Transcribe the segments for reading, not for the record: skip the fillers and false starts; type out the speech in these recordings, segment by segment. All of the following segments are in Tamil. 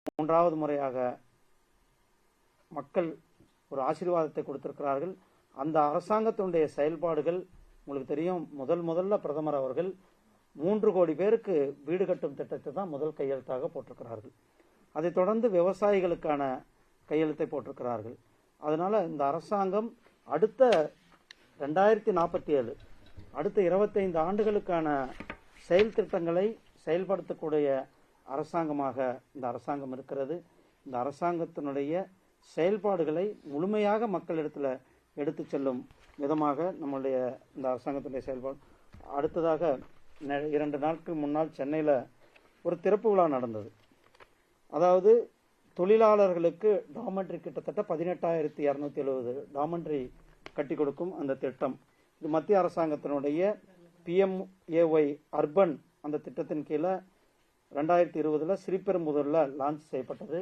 மூன்றாவது முறையாக மக்கள் ஒரு ஆசீர்வாதத்தை கொடுத்திருக்கிறார்கள். அந்த அரசாங்கத்தினுடைய செயல்பாடுகள் உங்களுக்கு தெரியும். முதல்ல பிரதமர் அவர்கள் 3 கோடி பேருக்கு வீடு கட்டும் திட்டத்தை தான் முதல் கையெழுத்தாக போட்டிருக்கிறார்கள். அதைத் தொடர்ந்து விவசாயிகளுக்கான கையெழுத்தை போட்டிருக்கிறார்கள். அதனால இந்த அரசாங்கம் அடுத்த 2047 அடுத்த 25 ஆண்டுகளுக்கான செயல் திட்டங்களை செயல்படுத்தக்கூடிய அரசாங்கமாக இந்த அரசாங்கம் இருக்கிறது. இந்த அரசாங்கத்தினுடைய செயல்பாடுகளை முழுமையாக மக்களிடத்தில் எடுத்து செல்லும் விதமாக நம்முடைய இந்த அரசாங்கத்தினுடைய செயல்பாடு. அடுத்ததாக 2 நாட்களுக்கு முன்னால் சென்னையில் ஒரு திறப்பு விழா நடந்தது. அதாவது தொழிலாளர்களுக்கு டாமெண்ட்ரி கிட்டத்தட்ட 18,270 டாமெண்ட்ரி கட்டி கொடுக்கும் அந்த திட்டம். இது மத்திய அரசாங்கத்தினுடைய PMAY அர்பன் அந்த திட்டத்தின் கீழே 2020 ஸ்ரீபெரும்புதூரில் லான்ச் செய்யப்பட்டது.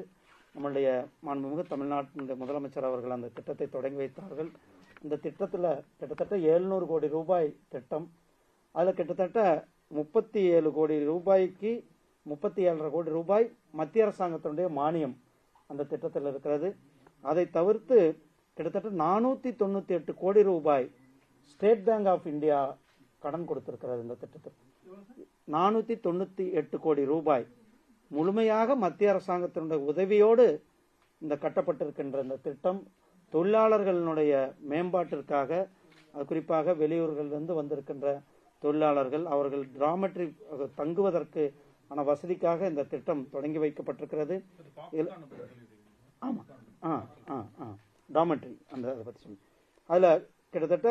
நம்முடைய மாண்புமிகு தமிழ்நாட்டினுடைய முதலமைச்சர் அவர்கள் அந்த திட்டத்தை தொடங்கி வைத்தார்கள். இந்த திட்டத்தில் கிட்டத்தட்ட 700 கோடி ரூபாய் திட்டம். அதில் கிட்டத்தட்ட 37 கோடி ரூபாய்க்கு 37.5 கோடி ரூபாய் மத்திய அரசாங்கத்தினுடைய மானியம் அந்த திட்டத்தில் இருக்கிறது. அதை தவிர்த்து கிட்டத்தட்ட 498 கோடி ரூபாய் ஸ்டேட் பேங்க் ஆஃப் இந்தியா கடன் கொடுத்திருக்கிறது. இந்த திட்டத்தில் 498 கோடி ரூபாய் முழுமையாக மத்திய அரசாங்கத்தினுடைய உதவியோடு இந்த கட்டப்பட்டிருக்கின்ற இந்த திட்டம் தொழிலாளர்களுடைய மேம்பாட்டிற்காக, குறிப்பாக வெளியூர்களிலிருந்து வந்திருக்கின்ற தொழிலாளர்கள் அவர்கள் டாமெட்ரி தங்குவதற்கு வசதிக்காக இந்த திட்டம் தொடங்கி வைக்கப்பட்டிருக்கிறது. ஆமா டாமெட்ரி அந்த பத்தி சொல்லி அதில் கிட்டத்தட்ட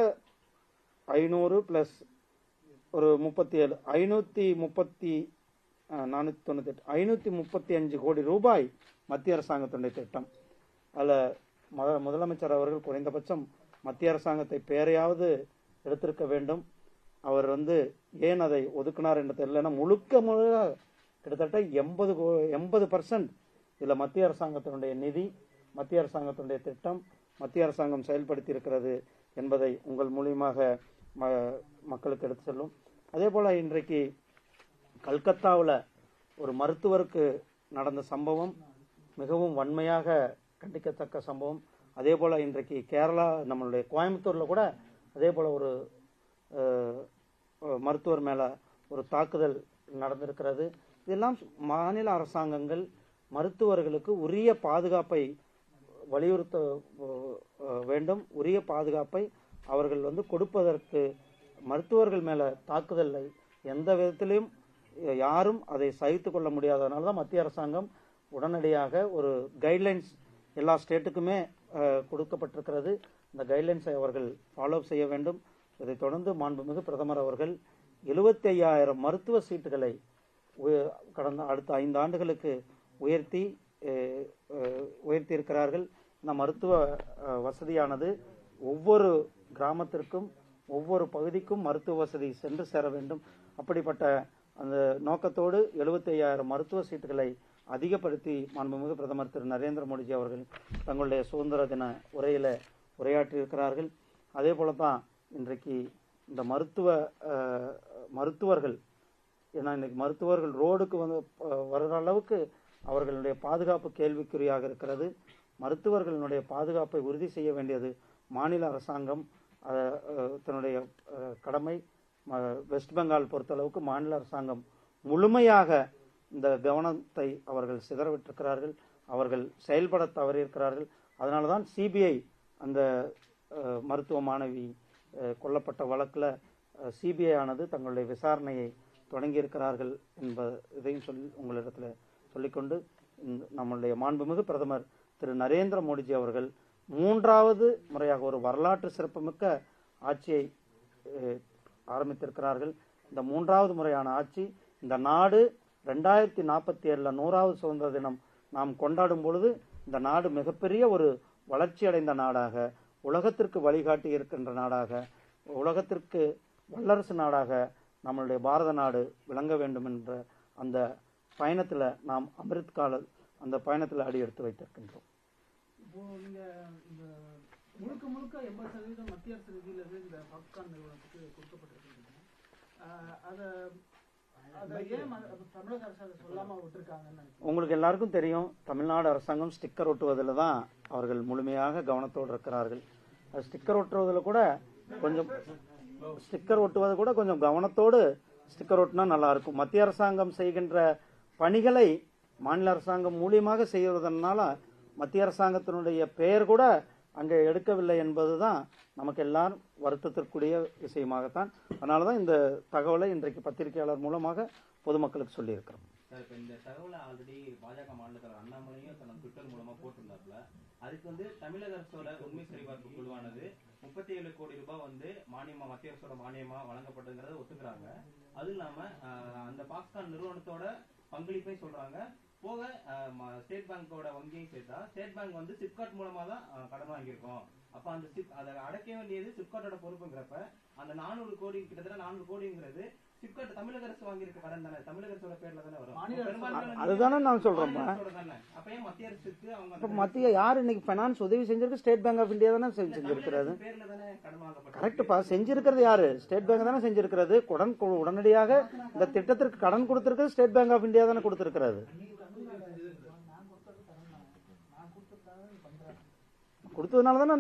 500 பிளஸ் ஒரு 37 535 கோடி ரூபாய் மத்திய அரசாங்கத்தினுடைய திட்டம். அதில் முதலமைச்சர் அவர்கள் குறைந்தபட்சம் மத்திய அரசாங்கத்தை பேரையாவது எடுத்திருக்க வேண்டும். அவர் ஏன் அதை ஒதுக்கினார் என்று தெரியல. முழுக்க கிட்டத்தட்ட 80% இதில் மத்திய அரசாங்கத்தினுடைய நிதி, மத்திய அரசாங்கத்தினுடைய திட்டம், மத்திய அரசாங்கம் செயல்படுத்தி இருக்கிறது என்பதை உங்கள் மூலியமாக மக்களுக்கு எடுத்து செல்லும். அதே போல இன்றைக்கு கல்கத்தாவில் ஒரு மருத்துவருக்கு நடந்த சம்பவம் மிகவும் வன்மையாக கண்டிக்கத்தக்க சம்பவம். அதே போல இன்றைக்கு கேரளா நம்மளுடைய கோயம்புத்தூரில் கூட அதே போல ஒரு மருத்துவர் மேல ஒரு தாக்குதல் நடந்திருக்கிறது. இதெல்லாம் மாநில அரசாங்கங்கள் மருத்துவர்களுக்கு உரிய பாதுகாப்பை வலியுறுத்த வேண்டும். உரிய பாதுகாப்பை அவர்கள் கொடுப்பதற்கு மருத்துவர்கள் மேல தாக்குதலை எந்த விதத்திலும் யாரும் அதை சகித்துக் கொள்ள முடியாதனால தான் மத்திய அரசாங்கம் உடனடியாக ஒரு கைட்லைன்ஸ் எல்லா ஸ்டேட்டுக்குமே கொடுக்கப்பட்டிருக்கிறது. இந்த கைட்லைன்ஸை அவர்கள் ஃபாலோ செய்ய வேண்டும். இதைத் தொடர்ந்து மாண்புமிகு பிரதமர் அவர்கள் 75,000 மருத்துவ சீட்டுகளை கடந்த அடுத்த 5 ஆண்டுகளுக்கு உயர்த்தி இருக்கிறார்கள். இந்த மருத்துவ வசதியானது ஒவ்வொரு கிராமத்திற்கும் ஒவ்வொரு பகுதிக்கும் மருத்துவ வசதி சென்று சேர வேண்டும். அப்படிப்பட்ட அந்த நோக்கத்தோடு 75,000 மருத்துவ சீட்டுகளை அதிகப்படுத்தி மாண்புமிகு பிரதமர் திரு நரேந்திர மோடிஜி அவர்கள் தங்களுடைய சுதந்திர தின உரையில உரையாற்றியிருக்கிறார்கள். அதே போலதான் இன்றைக்கு இந்த மருத்துவர்கள் ஏன்னா இன்னைக்கு மருத்துவர்கள் ரோடுக்கு வர்ற அளவுக்கு அவர்களுடைய பாதுகாப்பு கேள்விக்குறியாக இருக்கிறது. மருத்துவர்களுடைய பாதுகாப்பை உறுதி செய்ய வேண்டியது மாநில அரசாங்கம் தன்னுடைய கடமை. வெஸ்ட் பெங்கால் பொறுத்தளவுக்கு மாநில அரசாங்கம் முழுமையாக இந்த கவனத்தை அவர்கள் சிதறவிட்டிருக்கிறார்கள். அவர்கள் செயல்பட தவறியிருக்கிறார்கள். அதனாலதான் சிபிஐ அந்த மருத்துவ மாணவி கொல்லப்பட்ட வழக்கில் சிபிஐ ஆனது தங்களுடைய விசாரணையை தொடங்கியிருக்கிறார்கள் இதையும் சொல்லி உங்களிடத்தில் சொல்லிக்கொண்டு நம்முடைய மாண்புமிகு பிரதமர் திரு நரேந்திர மோடிஜி அவர்கள் 3வது முறையாக ஒரு வரலாற்று சிறப்புமிக்க ஆட்சியை ஆரம்பித்திருக்கிறார்கள். இந்த 3வது முறையான ஆட்சி இந்த நாடு 2047 100வது சுதந்திர தினம் நாம் கொண்டாடும் பொழுது இந்த நாடு மிகப்பெரிய ஒரு வளர்ச்சி அடைந்த நாடாக, உலகத்திற்கு வழிகாட்டி இருக்கின்ற நாடாக, உலகத்திற்கு வல்லரசு நாடாக நம்மளுடைய பாரத நாடு விளங்க வேண்டும் என்ற அந்த பயணத்தில் நாம் அமிர்த் கால அந்த பயணத்தில் அடி எடுத்து வைத்திருக்கின்றோம். இப்போ நீங்க இந்த முழுக்க 80% மத்திய அரசு நிதியிலிருந்து இந்த பாப்கார்ன் நிறுவனத்துக்கு கொடுக்கப்பட்டிருக்கின்றன. அதை ஏன் தமிழக அரசு அதை சொல்லாம விட்டுருக்காங்கன்னு நினைக்கிறேன். உங்களுக்கு எல்லாருக்கும் தெரியும், தமிழ்நாடு அரசாங்கம் ஸ்டிக்கர் ஒட்டுவதில் தான் அவர்கள் முழுமையாக கவனத்தோடு இருக்கிறார்கள். அது ஸ்டிக்கர் ஒட்டுவதில் கூட கொஞ்சம் கவனத்தோடு ஸ்டிக்கர் ஒட்டினா நல்லா இருக்கும். மத்திய அரசாங்கம் செய்கின்ற பணிகளை மாநில அரசாங்கம் மூலியமாக செய்வதனால மத்திய அரசாங்கத்தினுடைய பெயர் கூட அங்கே எடுக்கவில்லை என்பதுதான் நமக்கு எல்லாரும் வருத்தத்திற்குரிய விஷயமாகத்தான். அதனாலதான் இந்த தகவலை இன்றைக்கு பத்திரிகையாளர் மூலமாக பொதுமக்களுக்கு சொல்லியிருக்கிறோம். சார், இப்ப இந்த தகவலை ஆல்ரெடி பாஜக மாநில தலைவர் அண்ணாமலையும் தன்னோட ட்விட்டர் மூலமா போட்டிருந்தாப்புல. அதுக்கு தமிழக அரசோட உண்மை சரிபார்ப்பு குழுவானது 37 கோடி ரூபாய் மானியமா, மத்திய அரசோட மானியமா வழங்கப்பட்டதுங்கிறத ஒத்துக்கிறாங்க. அது இல்லாம அந்த பாக்ஸ்கான் நிறுவனத்தோட பங்களிப்பை சொல்றாங்க. போக ஸ்டேட் பேங்கோட வங்கியும் சேர்த்தா ஸ்டேட் பேங்க் சிப்காட் மூலமா தான் கடன் வாங்கியிருக்கோம். அப்ப அந்த அதை அடைக்க வேண்டியது சிப்காட்டோட பொறுப்புங்கிறப்ப அந்த 400 கோடி, கிட்டத்தட்ட 400 கோடிங்கிறது சிப்காட் தமிழக அரசு வாங்கியிருக்க கடன் தானே, தமிழக அரசோட பேர்ல தானே வரும். அதுதானே நான் சொல்றேன். அப்ப ஏன் மத்திய அரசுக்கு மத்திய யார் இன்னைக்கு பைனான்ஸ் உதவி செஞ்சிருக்கு? ஸ்டேட் பேங்க் ஆஃப் இந்தியா தானே செஞ்சிருக்கிறது. பேர்ல தானே கடன் வாங்கப்பட்ட. கரெக்ட்பா, செஞ்சிருக்கிறது யாரு? ஸ்டேட் பேங்க் தானே செஞ்சிருக்கிறது. உடனடியாக இந்த திட்டத்திற்கு கடன் கொடுத்திருக்கிறது ஸ்டேட் பேங்க் ஆஃப் இந்தியா தானே கொடுத்திருக்கிறது. கொடுத்ததுனால தானே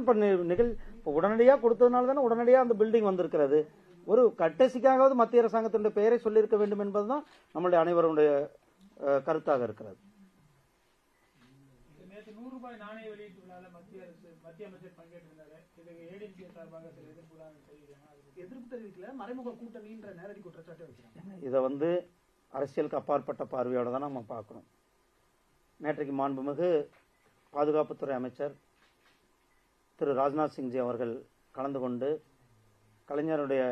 உடனடியாக கொடுத்ததுனால தானே உடனடியாக அந்த பில்டிங் வந்திருக்கிறது. ஒரு கட்டசிக்காவது மத்திய அரசாங்கத்தினுடைய பெயரை சொல்லியிருக்க வேண்டும் என்பதுதான் நம்மளுடைய அனைவருடைய கருத்தாக இருக்கிறது. நேற்று 100 ரூபாய் நாணய வெளியீட்டு விழால மத்திய அமைச்சர் பங்கேற்றிருந்தாரு. இதுக்கு ஏடிஎம்கே சார்பாக சில எதிர்ப்பு தெரிவிக்கல, மறைமுக கூட்டணின்ற நேரடி குற்றச்சாட்டு வைக்கிறாங்க. இதை அரசியலுக்கு அப்பாற்பட்ட பார்வையோட தான் நம்ம பார்க்கணும். நேற்றைக்கு மாண்புமிகு பாதுகாப்புத்துறை அமைச்சர் திரு ராஜ்நாத் சிங்ஜி அவர்கள் கலந்து கொண்டு கலைஞருடைய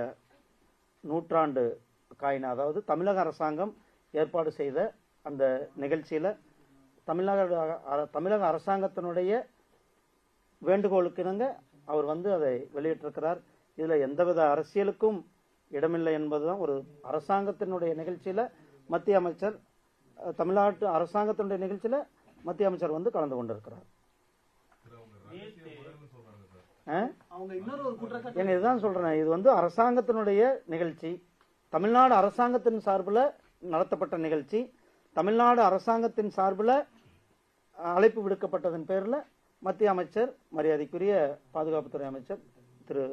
நூற்றாண்டு காயின, அதாவது தமிழக அரசாங்கம் ஏற்பாடு செய்த அந்த நிகழ்ச்சியில் தமிழக அரசாங்கத்தினுடைய வேண்டுகோளுக்கு இணங்க அவர் அதை வெளியிட்டிருக்கிறார். இதில் எந்தவித அரசியலுக்கும் இடமில்லை என்பதுதான். ஒரு அரசாங்கத்தினுடைய நிகழ்ச்சியில் மத்திய அமைச்சர், தமிழ்நாட்டு அரசாங்கத்தினுடைய நிகழ்ச்சியில் மத்திய அமைச்சர் கலந்து கொண்டிருக்கிறார். இதுதான் சொல்றேன், இது அரசாங்கத்தினுடைய நிகழ்ச்சி, தமிழ்நாடு அரசாங்கத்தின் சார்பில் நடத்தப்பட்ட நிகழ்ச்சி. தமிழ்நாடு அரசாங்கத்தின் சார்பில் அழைப்பு விடுக்கப்பட்டதன் பேரில் மத்திய அமைச்சர், மரியாதைக்குரிய பாதுகாப்புத்துறை அமைச்சர் திரு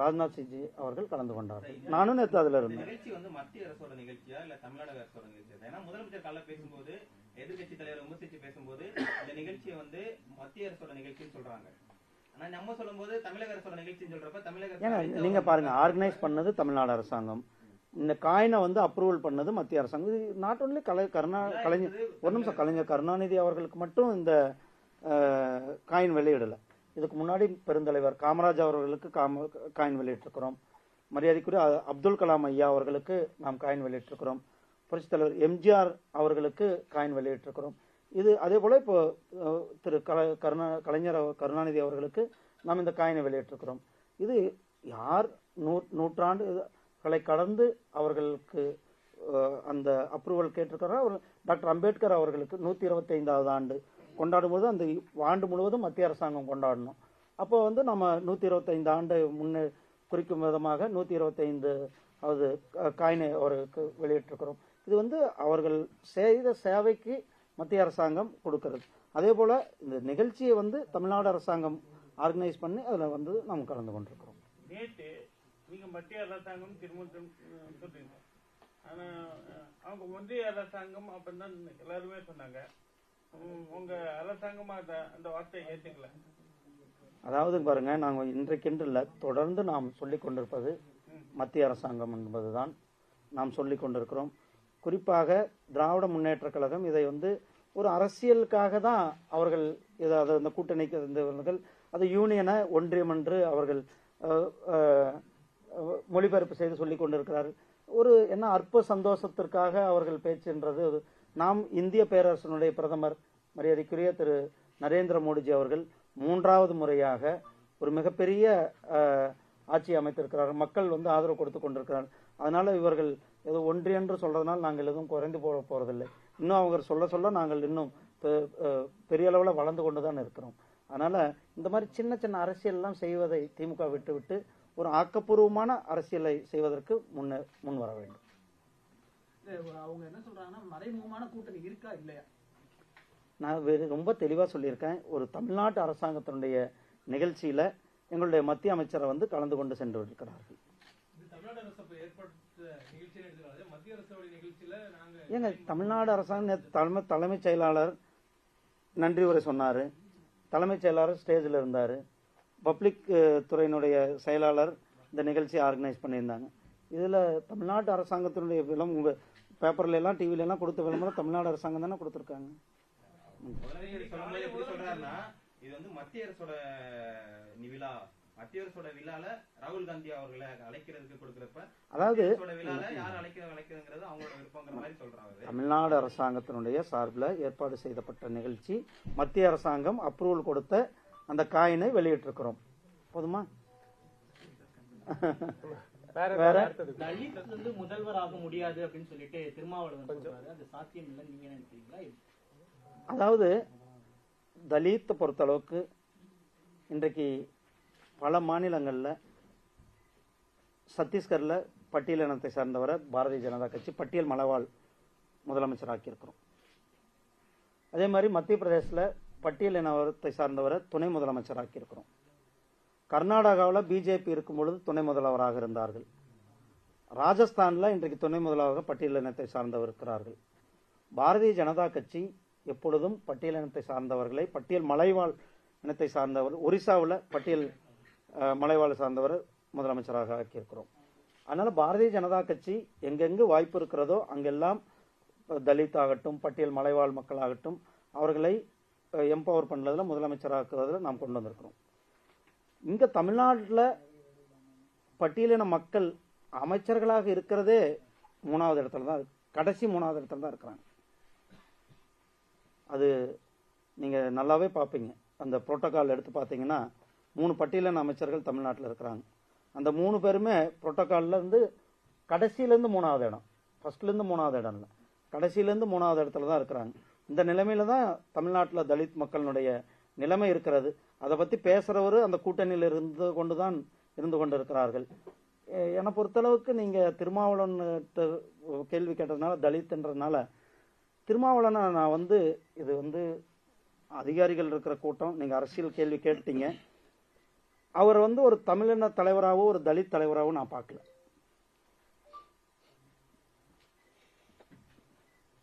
ராஜ்நாத் சிங்ஜி அவர்கள் கலந்து கொண்டார். நானும் நேற்று அதுல இருந்தேன். நிகழ்ச்சி மத்திய அரசோட நிகழ்ச்சியா இல்ல தமிழ்நாடு அரசோட நிகழ்ச்சியா? ஏன்னா முதலமைச்சர் காலைல பேசும்போது, எதிர்கட்சி தலைவர் விமர்சிச்சு பேசும்போது இந்த நிகழ்ச்சியை மத்திய அரசோட நிகழ்ச்சின்னு சொல்றாங்க. ஆனா நம்ம சொல்லும்போது தமிழக அரசோட நிகழ்ச்சின்னு சொல்றப்ப தமிழக நீங்க பாருங்க, ஆர்கனைஸ் பண்ணது தமிழ்நாடு அரசாங்கம், இந்த காயினை அப்ரூவல் பண்ணது மத்திய அரசாங்கம். இது நாட் ஒன்லி கலைஞர் கருணாநிதி அவர்களுக்கு மட்டும் இந்த காயின் வெளியிடல. இதுக்கு முன்னாடி பெருந்தலைவர் காமராஜ் அவர்களுக்கு காயின் வெளியிட்டிருக்கிறோம். மரியாதைக்குரிய அப்துல் கலாம் ஐயா அவர்களுக்கு நாம் காயின் வெளியிட்டிருக்கிறோம். புரட்சித் தலைவர் எம்ஜிஆர் அவர்களுக்கு காயின் வெளியிட்டிருக்கிறோம். இது அதே போல இப்போ திரு கலைஞர் கருணாநிதி அவர்களுக்கு நாம் இந்த காயினை வெளியிட்டிருக்கிறோம். இது யார் நூற்றாண்டுகளை கடந்து அவர்களுக்கு அந்த அப்ரூவல் கேட்டிருக்கிறார். டாக்டர் அம்பேத்கர் அவர்களுக்கு 125வது ஆண்டு கொண்டாடும் போது அந்த ஆண்டு முழுவதும் மத்திய அரசாங்கம் கொண்டாடணும். அப்போ நம்ம 125 ஆண்டு முன்னே குறிக்கும் விதமாக 125வது காயினை அவருக்கு வெளியிட்டிருக்கிறோம். இது அவர்கள் செய்த சேவைக்கு மத்திய அரசாங்கம் கொடுக்கிறது. அதே போல இந்த நிகழ்ச்சியை தமிழ்நாடு அரசாங்கம் ஆர்கனைஸ் பண்ணி அதுல நாம் கலந்து கொண்டிருக்கிறோம். நேற்று நீங்க மத்திய அரசாங்கம் திரும்ப சொல்றீங்க, ஆனா அவங்க ஒன்றிய அரசாங்கம் அப்படின்னு எல்லாருமே சொன்னாங்க. உங்க அரசாங்கம் அந்த வார்த்தையை ஏற்றுக்கல. அதாவது பாருங்க, நாங்கள் இன்றைக்கென்று இல்லை, தொடர்ந்து நாம் சொல்லிக் கொண்டிருப்பது மத்திய அரசாங்கம் என்பதுதான் நாம் சொல்லிக் கொண்டிருக்கிறோம். குறிப்பாக திராவிட முன்னேற்ற கழகம் இதை ஒரு அரசியலுக்காக தான் அவர்கள் அந்த கூட்டணிக்கு இருந்தவர்கள் அது யூனியனை ஒன்றியம் என்று அவர்கள் மொழிபெயர்ப்பு செய்து சொல்லிக் கொண்டிருக்கிறார்கள். ஒரு அற்ப சந்தோஷத்திற்காக அவர்கள் பேச்சுன்றது. நாம் இந்திய பேரரசனுடைய பிரதமர் மரியாதைக்குரிய திரு நரேந்திர மோடிஜி அவர்கள் 3வது முறையாக ஒரு மிகப்பெரிய ஆட்சி அமைத்திருக்கிறார்கள். மக்கள் ஆதரவு கொடுத்து கொண்டிருக்கிறார்கள். அதனால இவர்கள் ஏதோ ஒன்று என்று சொல்றதுனால நாங்கள் எதுவும் குறைந்து போறதில்லை. இன்னும் அவங்க சொல்ல நாங்கள் இன்னும் பெரிய அளவில் வளர்ந்து கொண்டுதான் இருக்கிறோம். அதனால இந்த மாதிரி சின்ன சின்ன அரசியல் எல்லாம் செய்வதை திமுக விட்டு ஒரு ஆக்கப்பூர்வமான அரசியலை செய்வதற்கு முன் வர வேண்டும். அவங்க என்ன சொல்றாங்கன்னா மறைமுகமான கூட்டணி இருக்கா இல்லையா? நான் ரொம்ப தெளிவாக சொல்லியிருக்கேன். ஒரு தமிழ்நாட்டு அரசாங்கத்தினுடைய நிகழ்ச்சியில் எங்களுடைய மத்திய அமைச்சரை வந்து கலந்து கொண்டு சென்று இருக்கிறார்கள். தமிழ்நாடு அரசு ஏற்பட்ட நிகழ்ச்சியில் எடுத்துக்காது மத்திய அரசோட நிகழ்ச்சியில நாங்க ஏங்க தமிழ்நாடு அரசாங்க தலைமைச் செயலாளர் நன்றி உரை சொன்னார். தலைமைச் செயலாளர் ஸ்டேஜில் இருந்தார். பப்ளிக் துறையினுடைய செயலாளர் இந்த நிகழ்ச்சியை ஆர்கனைஸ் பண்ணியிருந்தாங்க. இதில் தமிழ்நாட்டு அரசாங்கத்தினுடைய உங்கள் பேப்பர்ல எல்லாம் டிவில எல்லாம் கொடுத்த விளம்பரம் தமிழ்நாடு அரசாங்கம் தானே கொடுத்துருக்காங்க. எப்படி சொல்றாருன்னா இது வந்து மத்திய அரசோட விழா, மத்திய அரசோட விழால ராகுல் காந்தி அவர்களை அழைக்கிறதுக்கு கொடுக்கறப்ப அதாவது விழால யார் அழைக்கிறதுங்கிறது அவங்களோட விருப்பங்கிற மாதிரி சொல்றாங்க. தமிழ்நாடு அரசாங்கத்தினுடைய சார்பில் ஏற்பாடு செய்யப்பட்ட நிகழ்ச்சி, மத்திய அரசாங்கம் அப்ரூவல் கொடுத்த அந்த காயினை வெளியிட்டிருக்கிறோம். போதுமா? வேற தலித் வந்து முதல்வராக முடியாது அப்படின்னு சொல்லிட்டு திருமாவளவன் சொல்றாரு. அது சாத்தியம் இல்லை, நீங்க நினைக்கிறீங்களா? அதாவது தலித்தை பொறுத்தளவுக்கு இன்றைக்கு பல மாநிலங்களில், சத்தீஸ்கரில் பட்டியல் இனத்தை சார்ந்தவரை பாரதிய ஜனதா கட்சி பட்டியல் மலைவாழ் முதலமைச்சராக்கி இருக்கிறோம். அதே மாதிரி மத்திய பிரதேசத்தில் பட்டியல் இனத்தை சார்ந்தவரை துணை முதலமைச்சராக்கி இருக்கிறோம். கர்நாடகாவில் பிஜேபி இருக்கும் பொழுது துணை முதல்வராக இருந்தார்கள். ராஜஸ்தானில் இன்றைக்கு துணை முதல்வராக பட்டியல் இனத்தை சார்ந்தவர் இருக்கிறார்கள். பாரதிய ஜனதா கட்சி எப்பொழுதும் பட்டியல் இனத்தை சார்ந்தவர்களை, பட்டியல் மலைவாழ் இனத்தை சார்ந்தவர், ஒரிசாவில் பட்டியல் மலைவாழ் சார்ந்தவர் முதலமைச்சராக ஆக்கியிருக்கிறோம். அதனால பாரதிய ஜனதா கட்சி எங்கெங்கு வாய்ப்பு இருக்கிறதோ அங்கெல்லாம் தலித் ஆகட்டும், பட்டியல் மலைவாழ் மக்கள் ஆகட்டும், அவர்களை எம்பவர் பண்ணுறதுல முதலமைச்சராக்குவதில் நாம் கொண்டு வந்திருக்கிறோம். இங்க தமிழ்நாட்டில் பட்டியலின மக்கள் அமைச்சர்களாக இருக்கிறதே 3வது இடத்துல தான், கடைசி 3வது இடத்துல தான் இருக்கிறாங்க. அது நீங்க நல்லாவே பார்ப்பீங்க. அந்த புரோட்டோகால் எடுத்து பார்த்தீங்கன்னா 3 பட்டியலின அமைச்சர்கள் தமிழ்நாட்டில் இருக்கிறாங்க. அந்த 3 பேருமே புரோட்டோகால்ல இருந்து கடைசியிலேருந்து 3வது இடம், ஃபர்ஸ்ட்லேருந்து 3வது இடம் இல்லை, கடைசியிலேருந்து 3வது இடத்துல தான் இருக்கிறாங்க. இந்த நிலைமையில தான் தமிழ்நாட்டில் தலித் மக்களுடைய நிலைமை இருக்கிறது. அதை பற்றி பேசுகிறவர் அந்த கூட்டணியில் இருந்து கொண்டு இருக்கிறார்கள். என்னை பொறுத்தளவுக்கு நீங்கள் திருமாவளவன் கேள்வி கேட்டதுனால தலித்ன்றதுனால திருமாவளவனை நான் வந்து இது வந்து அதிகாரிகள் இருக்கிற கூட்டம், நீங்கள் அரசியல் கேள்வி கேட்டீங்க. அவர் வந்து ஒரு தமிழின தலைவராகவோ ஒரு தலித் தலைவராகவோ நான் பார்க்கல.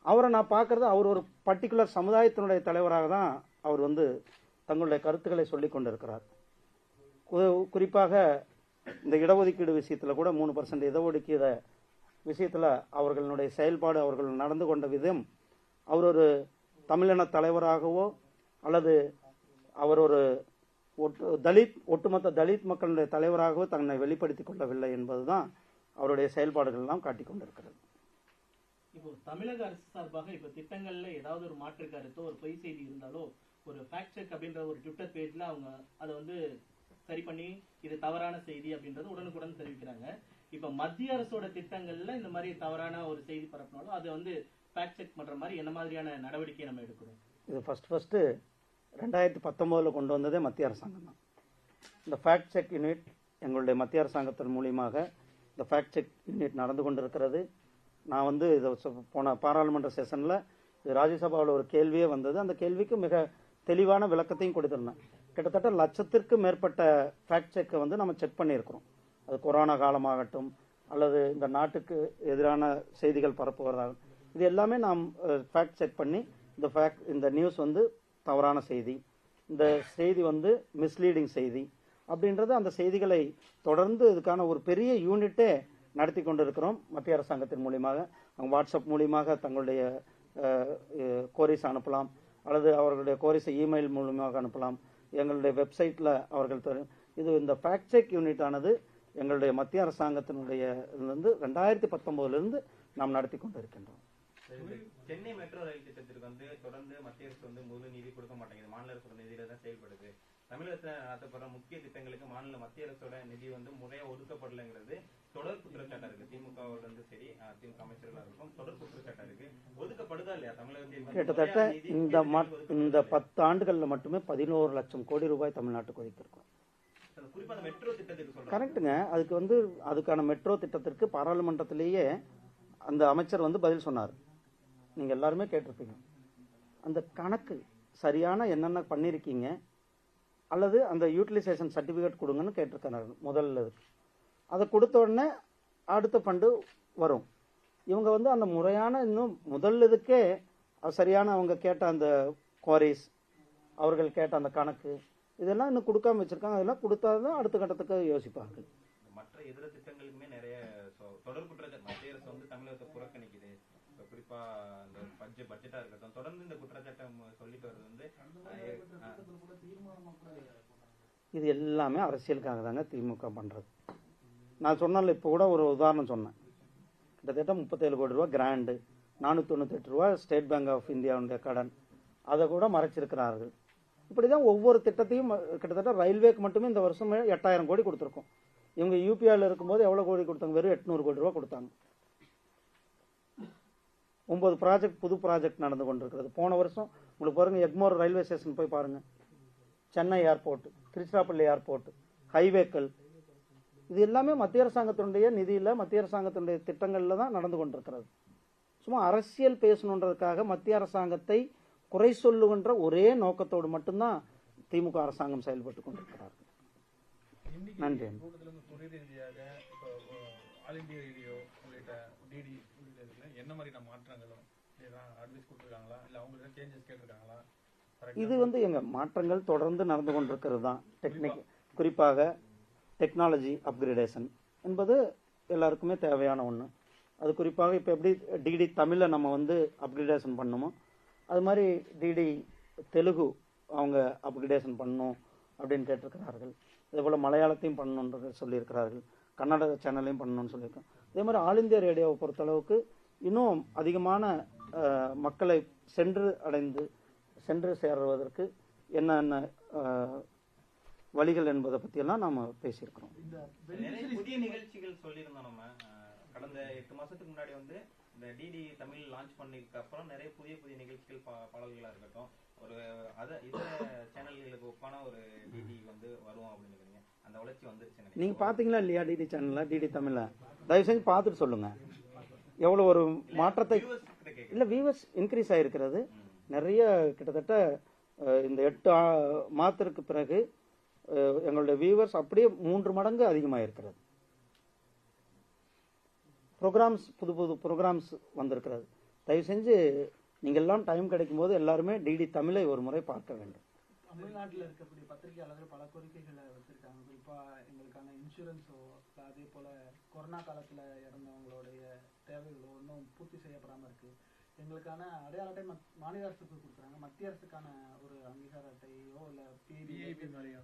அவரை நான் பார்க்கறது அவர் ஒரு பர்டிகுலர் சமுதாயத்தினுடைய தலைவராக தான் அவர் வந்து தங்களுடைய கருத்துக்களை சொல்லிக் கொண்டிருக்கிறார். குறிப்பாக இந்த இடஒதுக்கீடு விஷயத்தில் கூட 3% இடஒதுக்கீடு விஷயத்தில் அவர்களுடைய செயல்பாடு, அவர்கள் நடந்து கொண்ட விதம், அவர் ஒரு தமிழின தலைவராகவோ அல்லது அவர் ஒரு ஒட்டுமொத்த தலித் மக்களுடைய தலைவராகவோ தன்னை வெளிப்படுத்திக் கொள்ளவில்லை என்பதுதான் அவருடைய செயல்பாடுகள் எல்லாம் காட்டிக் கொண்டிருக்கிறது. இப்போ தமிழக அரசு சார்பாக இப்ப திட்டங்கள்ல ஏதாவது ஒரு மாற்று கருத்தோ ஒரு பொய் செய்தி இருந்தாலோ ஒரு ஃபேக்ட் செக் அப்படின்ற ஒரு ட்விட்டர் பேஜ்ல அவங்க அதை வந்து சரி பண்ணி இது தவறான செய்தி அப்படின்றது உடனுக்குடன் தெரிவிக்கிறாங்க. இப்ப மத்திய அரசோட திட்டங்கள்ல இந்த மாதிரி தவறான ஒரு செய்தி பரப்பினாலும் அதை வந்து ஃபேக்ட் செக் பண்ற மாதிரி என்ன மாதிரியான நடவடிக்கை நம்ம எடுக்கணும்? இது ஃபர்ஸ்ட் 2019 கொண்டு வந்ததே மத்திய அரசாங்கம் தான். இந்த ஃபேக்ட் செக் யூனிட் எங்களுடைய மத்திய அரசாங்கத்தின் மூலியமாக இந்த ஃபேக்ட் செக் யூனிட் நடந்து கொண்டிருக்கிறது. நான் வந்து இதை போன பாராளுமன்ற செஷனில் ராஜ்யசபாவில் ஒரு கேள்வியே வந்தது. அந்த கேள்விக்கு மிக தெளிவான விளக்கத்தையும் கொடுத்துருந்தேன். கிட்டத்தட்ட 1,00,000க்கும் மேற்பட்ட ஃபேக்ட் செக்கை வந்து நம்ம செக் பண்ணியிருக்கிறோம். அது கொரோனா காலமாகட்டும் அல்லது இந்த நாட்டுக்கு எதிரான செய்திகள் பரப்புவதாகும், இது எல்லாமே நாம் ஃபேக்ட் செக் பண்ணி இந்த நியூஸ் வந்து தவறான செய்தி, இந்த செய்தி வந்து மிஸ்லீடிங் செய்தி அப்படின்றது, அந்த செய்திகளை தொடர்ந்து இதுக்கான ஒரு பெரிய யூனிட்டே நடத்தி கொண்டிருக்கிறோம். மத்திய அரசாங்கத்தின் மூலியமாக அவங்க வாட்ஸ்அப் மூலியமாக தங்களுடைய கோரிஸ் அனுப்பலாம் அல்லது அவர்களுடைய கோரிஸை இமெயில் மூலமாக அனுப்பலாம். எங்களுடைய வெப்சைட்டில் அவர்கள் இது இந்த ஃபேக்ட் செக் யூனிட் ஆனது எங்களுடைய மத்திய அரசாங்கத்தினுடைய 2019 நாம் நடத்தி கொண்டிருக்கின்றோம். சென்னை மெட்ரோ ரயில் திட்டத்திற்கு வந்து தொடர்ந்து மத்திய அரசு வந்து முழு நிதி கொடுக்க மாட்டேங்குது, மாநில அரசோட நிதியில தான் செயல்படுது. தமிழகத்தில் நடத்தப்படுற முக்கிய திட்டங்களுக்கு மத்திய அரசோட நிதி வந்து முறையா ஒதுக்கப்படலைங்கிறது தொடர் குற்றச்சாட்டா இருக்கு. திமுகவோட வந்து சரி, திமுக அமைச்சர்களா இருக்கும், தொடர் குற்றச்சாட்டா இருக்கு. ஒதுக்கப்படுதா இல்லையா தமிழகத்தில்? கிட்டத்தட்ட இந்த 10 ஆண்டுகள்ல மட்டுமே 11 லட்சம் கோடி ரூபாய் தமிழ்நாட்டுக்கு ஒதுக்கியிருக்கோம். குறிப்பா மெட்ரோ திட்டத்துக்கு சொல்றேன். கரெக்டுங்க. அதுக்கான மெட்ரோ திட்டத்திற்கு பாராளுமன்றத்திலேயே அந்த அமைச்சர் வந்து பதில் சொன்னார். நீங்கள் எல்லாருமே கேட்டிருப்பீங்க. அந்த கணக்கு சரியான என்னென்ன பண்ணியிருக்கீங்க அல்லது அந்த யூட்டிலைசேஷன் சர்டிஃபிகேட் கொடுங்கன்னு கேட்டிருக்காரு முதல்ல. அதை கொடுத்த உடனே அடுத்த ஃபண்டு வரும். இவங்க வந்து அந்த முறையான இன்னும் முதல் இதுக்கே சரியான அவங்க கேட்ட அந்த குவாரிஸ், அவர்கள் கேட்ட அந்த கணக்கு இதெல்லாம் இன்னும் கொடுக்காம வச்சிருக்காங்க. அதெல்லாம் கொடுத்தாதான் அடுத்த கட்டத்துக்கு யோசிப்பார்கள். மற்ற இதர திட்டங்களுக்குமே நிறைய தொடர் குற்றச்சாட்டு மத்திய அரசு வந்து தமிழகத்தை புறக்கணிக்குது. குறிப்பா இந்த பட்ஜெட்டா இருக்கட்டும், தொடர்ந்து இந்த குற்றச்சாட்டம் சொல்லிட்டு வர்றது வந்து இது எல்லாமே அரசியலுக்காக தாங்க திமுக பண்றது. நான் சொன்னால இப்போ கூட ஒரு உதாரணம் சொன்னேன். கிட்டத்தட்ட 37 கோடி ரூபா கிராண்டு, 498 ரூபா ஸ்டேட் பேங்க் ஆஃப் இந்தியாவுடைய கடன், அதை கூட மறைச்சிருக்கிறார்கள். இப்படிதான் ஒவ்வொரு திட்டத்தையும் கிட்டத்தட்ட ரயில்வேக்கு மட்டுமே இந்த வருஷம் 8000 கோடி கொடுத்துருக்கோம். இவங்க யூபிஆல இருக்கும்போது எவ்வளவு கோடி கொடுத்தாங்க? வெறும் 800 கோடி ரூபா கொடுத்தாங்க. 9 ப்ராஜெக்ட் புது ப்ராஜெக்ட் நடந்து கொண்டிருக்கிறது. போன வருஷம் உங்களுக்கு பாருங்க, எக்மோர் ரயில்வே ஸ்டேஷன் போய் பாருங்க, சென்னை ஏர்போர்ட், திருச்சிராப்பள்ளி ஏர்போர்ட், ஹைவேக்கள், இது எல்லாமே மத்திய அரசாங்கத்தினுடைய நிதியில மத்திய அரசாங்கத்தினுடைய திட்டங்கள்ல தான் நடந்து கொண்டிருக்கிறது. சும்மா அரசியல் பேசணுன்றதுக்காக மத்திய அரசாங்கத்தை குறை சொல்லுகின்ற ஒரே நோக்கத்தோடு மட்டும்தான் திமுக அரசாங்கம் செயல்பட்டு கொண்டிருக்கிறார்கள். நன்றி. துறை ரீதியாக இப்போ ஆல் இந்தியா ரேடியோ உள்ளிட்ட டிடி உள்ளிட்ட என்ன மாதிரியான மாற்றங்களும் அட்வைஸ் கொடுத்துருக்காங்களா, இல்லை அவங்களுக்கு சேஞ்சஸ் கேட்டிருக்காங்களா? இது வந்து எங்க மாற்றங்கள் தொடர்ந்து நடந்து கொண்டிருக்கிறது தான். குறிப்பாக டெக்னாலஜி அப்கிரேடேஷன் என்பது எல்லாருக்குமே தேவையான ஒன்று. அது குறிப்பாக இப்போ எப்படி டிடி தமிழை நம்ம வந்து அப்கிரேடேஷன் பண்ணணுமோ அது மாதிரி டிடி தெலுங்கு அவங்க அப்கிரேடேஷன் பண்ணணும் அப்படின்னு கேட்டிருக்கிறார்கள். அதே போல் மலையாளத்தையும் பண்ணணுன்றது சொல்லியிருக்கிறார்கள். கன்னட சேனலையும் பண்ணணும்னு சொல்லியிருக்கோம். அதே மாதிரி ஆல் இந்தியா ரேடியோவை பொறுத்தளவுக்கு இன்னும் அதிகமான மக்களை சென்று சேர்வதற்கு என்னென்ன வழிகள் என்பதை பற்றியெல்லாம் நாம் பேசியிருக்கிறோம். நிறைய புதிய நிகழ்ச்சிகள் சொல்லியிருந்தோம். நம்ம கடந்த 8 மாசத்துக்கு முன்னாடி வந்து இந்த டிடி தமிழ் லான்ச் பண்ணதுக்கு அப்புறம் நிறைய புதிய புதிய நிகழ்ச்சிகள் பாடல்களா இருக்கட்டும், ஒரு இதர சேனல்களுக்கு ஒப்பான ஒரு டிடி வந்து வரும் அப்படின்னு நினைக்கிறீங்க. அந்த வளர்ச்சி வந்துருச்சு. நீங்க பாத்தீங்களா இல்லையா டிடி சேனல்ல, டிடி தமிழ்ல? தயவு செஞ்சு பார்த்துட்டு சொல்லுங்க எவ்வளவு ஒரு மாற்றத்தை. இல்ல, வியூவர்ஸ் இன்க்ரீஸ் ஆயிருக்கிறது நிறைய. கிட்டத்தட்ட இந்த 8 மாதத்திற்கு பிறகு எங்களுடைய வியூவர்ஸ் அப்படியே 3 மடங்கு அதிகமாயிருக்கிறது. ப்ரோக்ராம்ஸ், புது புது ப்ரோக்ராம்ஸ் வந்திருக்கிறது. தயவு செஞ்சு நீங்க எல்லாம் டைம் கிடைக்கும் போது எல்லாருமே டிடி தமிழை ஒரு முறை பார்க்க வேண்டும். தமிழ்நாட்டில் இருக்கக்கூடிய பத்திரிகையாளர்கள் பல கோரிக்கைகளை வச்சிருக்காங்க. குறிப்பா எங்களுக்கான இன்சூரன்ஸோ, அதே போல கொரோனா காலத்துல இறந்தவங்களுடைய தேவைகளோ இன்னும் பூர்த்தி செய்யப்படாம இருக்கு. எங்களுக்கான அடையாள அட்டை மாநில அரசுக்கு கொடுக்குறாங்க. மத்திய அரசுக்கான ஒரு அங்கீகார அட்டையோ இல்ல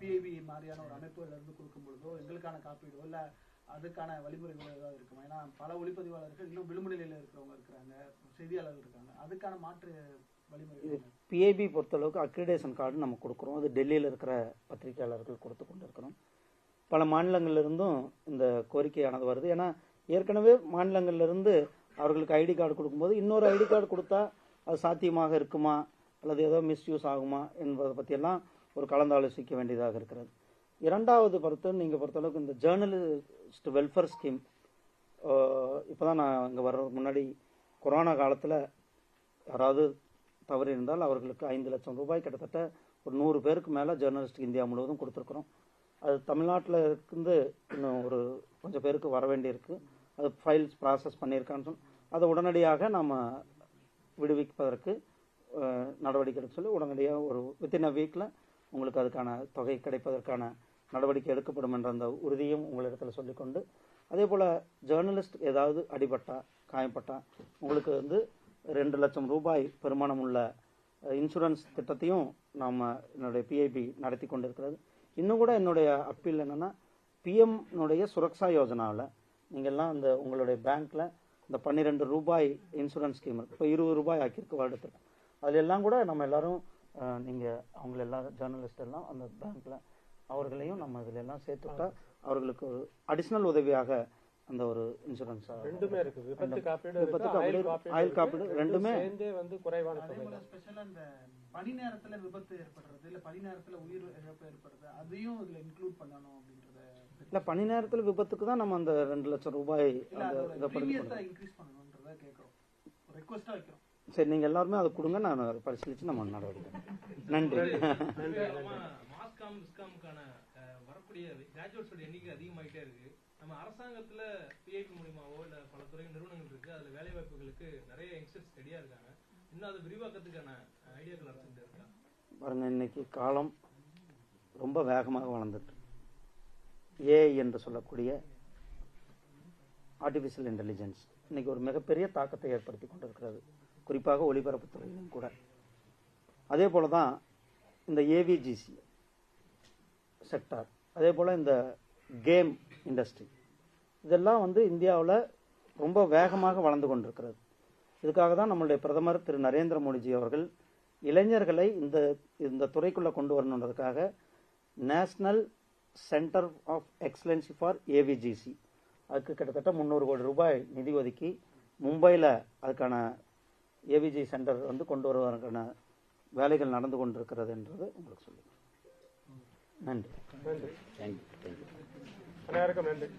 பிஐபி மாதிரியான ஒரு அமைப்புகள் இருந்து கொடுக்கும் பொழுதோ எங்களுக்கான காப்பீடோ இல்ல அதுக்கான வழிமுறைகளோ ஏதாவது இருக்குமா? ஏன்னா பல ஒளிப்பதிவாளர்கள் இன்னும் விளிம்பு நிலையில இருக்கிறவங்க இருக்கிறாங்க, செய்தியாளர்கள் இருக்காங்க. அதுக்கான மாற்று வழிமுறை. பிஐபி பொறுத்தளவுக்கு அக்ரிடேஷன் கார்டு நம்ம கொடுக்குறோம். அது டெல்லியில் இருக்கிற பத்திரிகையாளர்கள் கொடுத்து கொண்டு இருக்கிறோம். பல மாநிலங்களிலிருந்தும் இந்த கோரிக்கையானது வருது. ஏன்னா ஏற்கனவே மாநிலங்களிலிருந்து அவர்களுக்கு ஐடி கார்டு கொடுக்கும்போது இன்னொரு ஐடி கார்டு கொடுத்தா அது சாத்தியமாக இருக்குமா அல்லது ஏதோ மிஸ்யூஸ் ஆகுமா என்பதை பற்றியெல்லாம் ஒரு கலந்தாலோசிக்க வேண்டியதாக இருக்கிறது. இரண்டாவது நீங்கள் பொறுத்தளவுக்கு இந்த ஜேர்னலிஸ்ட் வெல்ஃபேர் ஸ்கீம், இப்போ தான் நான் இங்கே வர்றதுக்கு முன்னாடி கொரோனா காலத்தில் யாராவது தவறு இருந்தால் அவர்களுக்கு 5 லட்சம் ரூபாய் கிட்டத்தட்ட ஒரு 100 பேருக்கு மேலே ஜேர்னலிஸ்ட் இந்தியா முழுவதும் கொடுத்துருக்குறோம். அது தமிழ்நாட்டில் இருந்து இன்னும் ஒரு கொஞ்சம் பேருக்கு வர வேண்டியிருக்கு. அது ஃபைல்ஸ் ப்ராசஸ் பண்ணியிருக்கான்னு சொல்லி அதை உடனடியாக நாம் விடுவிப்பதற்கு நடவடிக்கை எடுக்க சொல்லி உடனடியாக ஒரு வித்தின் அ வீக்கில் உங்களுக்கு அதுக்கான தொகை கிடைப்பதற்கான நடவடிக்கை எடுக்கப்படும் என்ற அந்த உறுதியும் உங்களிடத்தில் சொல்லிக்கொண்டு, அதே போல் ஜேர்னலிஸ்ட் ஏதாவது அடிபட்டா காயப்பட்டா உங்களுக்கு வந்து 2 லட்சம் ரூபாய் பெருமானம் உள்ள இன்சூரன்ஸ் திட்டத்தையும் நாம் என்னுடைய பிஐபி நடத்தி கொண்டிருக்கிறது. இன்னும் கூட என்னுடைய அப்பீல் என்னென்னா, பிஎம்னுடைய சுரக்ஷா யோஜனாவில் நீங்கள்லாம் இந்த உங்களுடைய பேங்க்கில் இந்த 12 ரூபாய் இன்சூரன்ஸ் ஸ்கீம் இருக்குது. இப்போ 20 ரூபாய் ஆக்கியிருக்கு வருடத்துக்கு. அதில் எல்லாம் கூட நம்ம எல்லாரும் நீங்கள் அவங்கள எல்லாம் ஜேர்னலிஸ்ட் எல்லாம் அந்த பேங்க்கில் அவர்களையும் நம்ம இதில் எல்லாம் சேர்த்துட்டா அவர்களுக்கு ஒரு அடிஷ்னல் உதவியாக அந்த ஒரு இன்சூரன்ஸ் ரெண்டுமே இருக்கு. விபத்து காப்பீடு, ஆயுள் காப்பீடு ரெண்டுமே வந்து குறைவான தொகை. ஸ்பெஷலா இந்த பணி நேரத்துல விபத்து ஏற்படுறது இல்ல பணி நேரத்துல உயிர் இழப்பு ஏற்படுறது அதையும் இதுல இன்க்ளூட் பண்ணணும் அப்படின்றத. இல்ல, பணி நேரத்துல விபத்துக்கு தான் நம்ம அந்த 2 லட்சம் ரூபாய் இன்க்ரீஸ் பண்ணணும்ன்றத அப்படின்றத கேட்குறோம், ரெக்வஸ்ட்டாக வைக்கிறோம். சரி, நீங்கள் எல்லாருமே அதை கொடுங்க, நான் அதை பரிசீலித்து நம்ம நடவடிக்கை. நன்றி. மாஸ்காம் விஸ்காமுக்கான வரக்கூடிய கிராஜுவேட்ஸோட எண்ணிக்கை அதிகமாகிட்டே இருக்கு. நம்ம அரசாங்கத்துல பிஐபி மூலியமாவோ இல்ல பல துறை நிறுவனங்கள் இருக்கு, அதுல வேலை வாய்ப்புகளுக்கு நிறைய யங்ஸ்டர்ஸ் ரெடியா இருக்காங்க. இன்னும் அதை விரிவாக்கத்துக்கான ஐடியாக்கள் அரசு இருக்கா? பாருங்க, இன்னைக்கு காலம் ரொம்ப வேகமாக வளர்ந்துட்டு, ஏஐ என்று சொல்லக்கூடிய ஆர்டிஃபிஷியல் இன்டெலிஜென்ஸ் இன்னைக்கு ஒரு மிகப்பெரிய தாக்கத்தை ஏற்படுத்தி கொண்டிருக்கிறது, குறிப்பாக ஒலிபரப்புத்துறையிலும் கூட. அதே போல தான் இந்த ஏவிஜிசி செக்டார், அதே போல் இந்த கேம் இண்டஸ்ட்ரி, இதெல்லாம் வந்து இந்தியாவில் ரொம்ப வேகமாக வளர்ந்து கொண்டிருக்கிறது. இதுக்காக தான் நம்மளுடைய பிரதமர் திரு நரேந்திர மோடிஜி அவர்கள் இளைஞர்களை இந்த துறைக்குள்ளே கொண்டு வரணுன்றதுக்காக national centre of excellency for AVGC, அதுக்கு கிட்டத்தட்ட 300 கோடி ரூபாய் நிதி ஒதுக்கி மும்பையில் அதுக்கான ஏவிஜி சென்டர் வந்து கொண்டு வருவதற்கான வேலைகள் நடந்து கொண்டிருக்கிறது என்றது உங்களுக்கு சொல்லுங்கள். நன்றி. நன்றி. தேங்க்யூ. அனைவருக்கும் நன்றி.